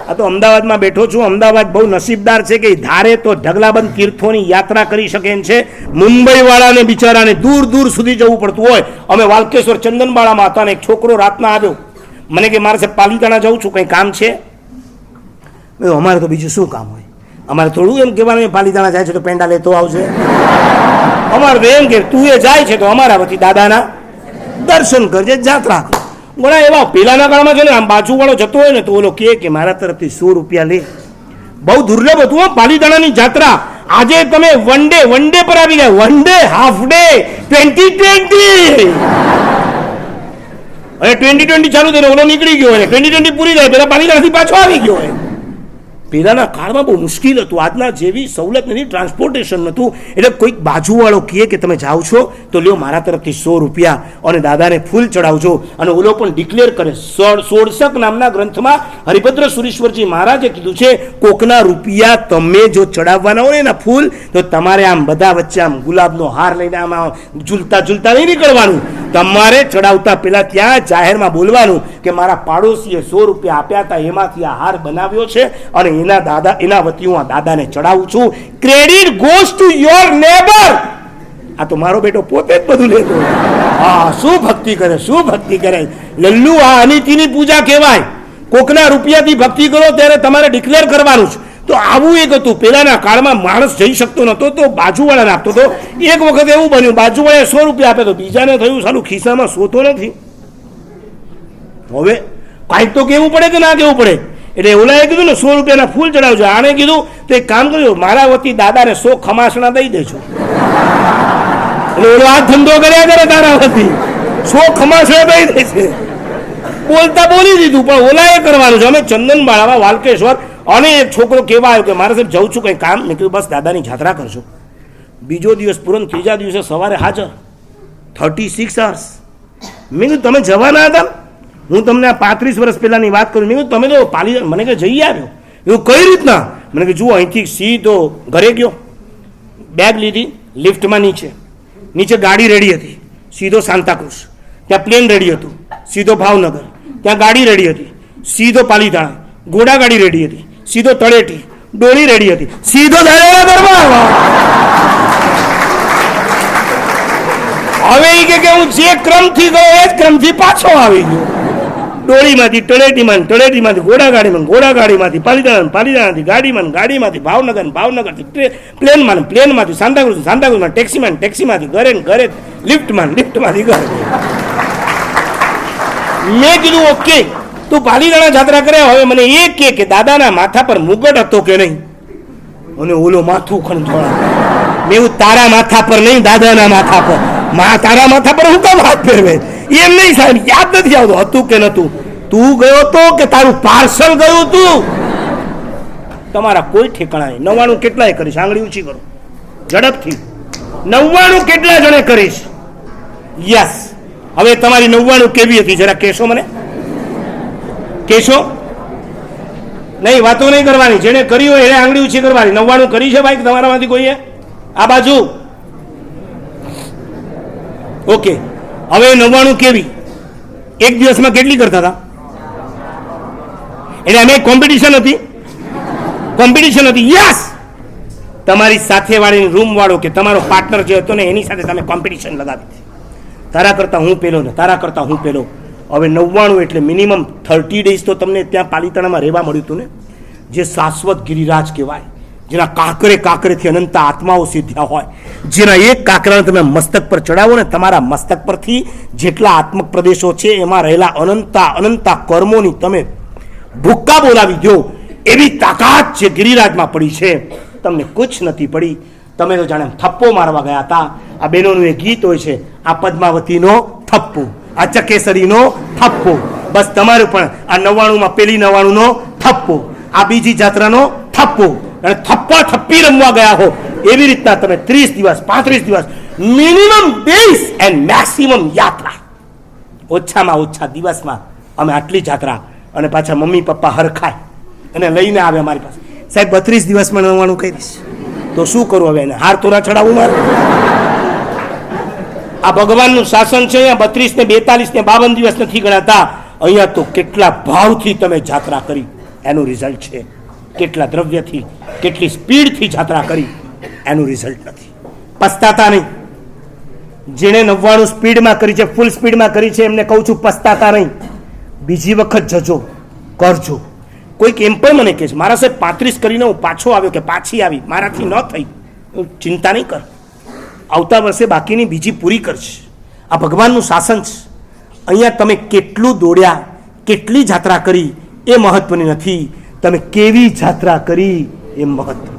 આ તો અમદાવાદમાં બેઠો છું. અમદાવાદ બહુ નસીબદાર છે કે ધારે તો ઢગલાબંધ તીર્થોની યાત્રા કરી શકે એમ છે. મુંબઈવાળાને બિચારાને દૂર દૂર સુધી જવું પડતું હોય. અમે વાલકેશ્વર ચંદનબાળામાં હતા ને એક છોકરો રાતના આવ્યો, મને કે મારે પાલીતાણા જવું છું, કંઈ કામ છે? અમારે તો બીજું શું કામ હોય, અમારે થોડું એમ કહેવાનું પાલીતાણા જાય છે તો પેંડા લેતો આવશે. અમારે તો એમ કે તું એ જાય છે તો અમારા વતી દાદાના દર્શન કરજે, જાત્રા કર. ઘણા એવા પેલાના કાળમાં છે ને, આમ બાજુવાળો જતો હોય ને તો ઓલો કે મારા તરફથી 100 રૂપિયા લે. બહુ દુર્લભ હતું પાલીતાણાની જાત્રા. આજે તમે વન ડે પર આવી ગયા, વન ડે, હાફ ડે, 2020. અને 2020 ચાલુ થઈને ઓલો નીકળી ગયો હોય, 2020 પૂરી જાય પેલા પાલીતાણાથી પાછો આવી ગયો હોય. પહેલાના કાળમાં બહુ મુશ્કેલ હતું, આજના જેવી સવલત નથી, ટ્રાન્સપોર્ટેશન નહોતું. એટલે કોઈક બાજુવાળો કહે કે તમે જાઓ છો તો લ્યો મારા તરફથી 100 રૂપિયા અને દાદાને ફૂલ ચડાવજો. અને ઓલો પણ ડિક્લેર કરે. 16 નામના ગ્રંથમાં હરિભદ્ર સુરીશ્વરજી મહારાજે કીધું છે, કોકના રૂપિયા તમે જો ચડાવવાના હોય ને ફૂલ, તો તમારે આમ બધા વચ્ચે આમ ગુલાબનો હાર લઈને આમ ઝૂલતા નહીં નીકળવાનું. તમારે ચડાવતા પહેલા ત્યાં જાહેરમાં બોલવાનું કે મારા પાડોશીએ 100 રૂપિયા આપ્યા હતા, એમાંથી આ હાર બનાવ્યો છે અને એના વતી હું આ દાદાને ચડાવું છું. Credit goes to your neighbour. આ તો મારો બેટો પોતે જ બધું લેતો. હા, શું ભક્તિ કરે, શું ભક્તિ કરે લલ્લુ. આ અનિતિની પૂજા કહેવાય. કોકના રૂપિયાથી ભક્તિ કરો ત્યારે તમારે ડિક્લેર કરવાનું છે. તો આવું એક હતું પહેલાના કાળમાં. માણસ જઈ શકતો નહોતો તો બાજુવાળાને આપતો હતો. એક વખત એવું બન્યું, બાજુવાળાએ 100 રૂપિયા આપ્યા તો બીજાને થયું સાલું ખિસ્સામાં સોતો નથી. હવે કાંઈક તો કેવું પડે કે ના કેવું પડે. એટલે ઓલાએ કીધું ને 100 રૂપિયાના ફૂલ ચડાવજો. આણે કીધું તો એક કામ કર્યું, મારા વતી દાદાને 100 ખમાસણા દઈ દેજો. એટલે ઓલો આ ધંધો કર્યા કરે તારા વતી 100 ખમાસણા દઈ દે છે. બોલતા બોલી દીધું, પણ ઓલાએ કરવાનું છે. અમે ચંદનબાળામાં વાલકેશ્વર અને એક છોકરો કહેવા આવ્યો કે મારે સાહેબ જવું છું કંઈ કામ. મેં કીધું બસ દાદાની જાત્રા કરજો. બીજો દિવસ પૂરો, ત્રીજા દિવસે સવારે હાજર, 36 hours. મેં કીધું તમે જવાના હતા? હું તમને આ 35 વર્ષ પહેલાની વાત કરું. મેં કીધું તમે તો મને કે જઈ આવ્યો. એવું કઈ રીતના? મને કે જુઓ, અહીંથી સીધો ઘરે ગયો, બેગ લીધી, લિફ્ટમાં નીચે ગાડી રેડી હતી, સીધો સાંતાક્રુઝ. ત્યાં પ્લેન રેડી હતું, સીધો ભાવનગર. ત્યાં ગાડી રેડી હતી, સીધો પાલીતાણા. ઘોડા ગાડી રેડી હતી, સીધો તળેટી. ડોળી રેડી હતી, સીધો ધારેલા દરબાર. હવે એ કે હું જે ક્રમથી ગયો એ જ ક્રમથી પાછો આવી ગયો. ડોળીમાંથી તળેટીમાંથી ઘોડાગાડીમાંથી પાલીતાણાથી ગાડીમાંથી ભાવનગરથી પ્લેનમાંથી સાંતાક્રુઝમાં ટેક્સીમાંથી ઘરે લિફ્ટમાંથી ઘરે. મેં કીધું ઓકે, તું પાલીતાણા જાત્રા કરે. હવે મને એ કે દાદાના માથા પર મુગટ હતો કે નહીં? અને ઓલો માથું ખંજોળા. મેં તારા માથા પર નહીં, દાદાના માથા પર. તારા માથા પર હું કામ હાથ ફેરવે? એમ નહીં સાહેબ, યાદ નથી આવતું હતું કે નતું. તું ગયો તો કે તારું પાર્સલ ગયું તું? તમારા કોઈ ઠેકાણા નહીં. 99 કેટલાય કરીશ? આંગળી ઊંચી કરો ઝડપથી. 99 કેટલા જણે કરીશ? યસ. હવે તમારી 99 કેવી હતી જરા કહેશો મને? કહેશો નહીં, વાતો નહીં કરવાની. જેને કરી હોય એને આંગળી ઊંચી કરવાની. 99 કરી છે ભાઈ તમારામાંથી કોઈએ? આ બાજુ. ઓકે. હવે 99 કેવી? એક દિવસમાં કેટલી કરતા હતા? એટલે અમે કોમ્પિટિશન હતી. યસ. તમારી સાથે વાળી રૂમ વાળો કે તમારો પાર્ટનર જે હતો ને એની સાથે તમે કોમ્પિટિશન લગાવી. તારા કરતા હું પેલો ને તારા કરતા હું પેલો. હવે 99 એટલે મિનિમમ 30 days તો તમને ત્યાં પાલીતાણામાં રહેવા મળ્યું હતું ને, જે શાશ્વત ગિરિરાજ કહેવાય, જેના કાંકરેથી અનંત આત્માઓ સિદ્ધ્યા હોય, જેના એક કાંકરાને તમે મસ્તક પર ચડાવો ને, તમારા મસ્તક પરથી જેટલા આત્મક પ્રદેશો છે એમાં રહેલા અનંતા કર્મોની તમે ભૂક્કા બોલાવી દો. એવી તાકાત જે ગિરિરાજમાં પડી છે, તમને કુછ નથી પડી. તમે તો જાણે થપ્પો મારવા ગયા હતા. આ બહેનોનું એક ગીત હોય છે, આ પદ્માવતીનો થપ્પો, આ ચકેસરીનો થપ્પો. બસ તમારું પણ આ 99માં પેલી 99નો થપ્પો, આ બીજી જાત્રાનો થપ્પો. અને થપ્પા થપ્પી રમવા ગયા હો એવી રીતના તમે 30 દિવસ 35 દિવસ મિનિમમ ડેઝ એન્ડ મેક્સિમમ યાત્રા. ઓછામાં ઓછા દિવસમાં અમે આટલી જાત્રા. અને પાછા મમ્મી પપ્પા હરખાય અને લઈને આવે અમારી પાસે. સાહેબ 32 દિવસમાં 99 કરીશ તો શું કરું હવે? એને હાર તોરા ચડાવું મારે? આ ભગવાનનું શાસન છે. અહીંયા 32 ને 42 ને 52 દિવસ નથી ગણાતા. અહીંયા તો કેટલા ભાવથી તમે જાત્રા કરી. એનું રિઝલ્ટ છે. કેટલા દ્રવ્યથી, કેટલી સ્પીડથી જાત્રા કરી એનું રિઝલ્ટ નથી. પસ્તાતા નહીં. જેણે 99 સ્પીડમાં કરી છે, ફૂલ સ્પીડમાં કરી છે, એમને કહું છું પસ્તાતા નહીં. બીજી વખત જજો, કરજો. કોઈક એમ પણ મને કહે છે મારા સાહેબ 35 કરીને હું પાછો આવ્યો કે પાછી આવી, મારાથી ન થઈ. ચિંતા નહીં કર, આવતા વર્ષે બાકીની બીજી પૂરી કરશે. આ ભગવાનનું શાસન છે. અહીંયા તમે કેટલું દોડ્યા, કેટલી જાત્રા કરી એ મહત્વની નથી, તમે કેવી જાત્રા કરી એ મહત્વ.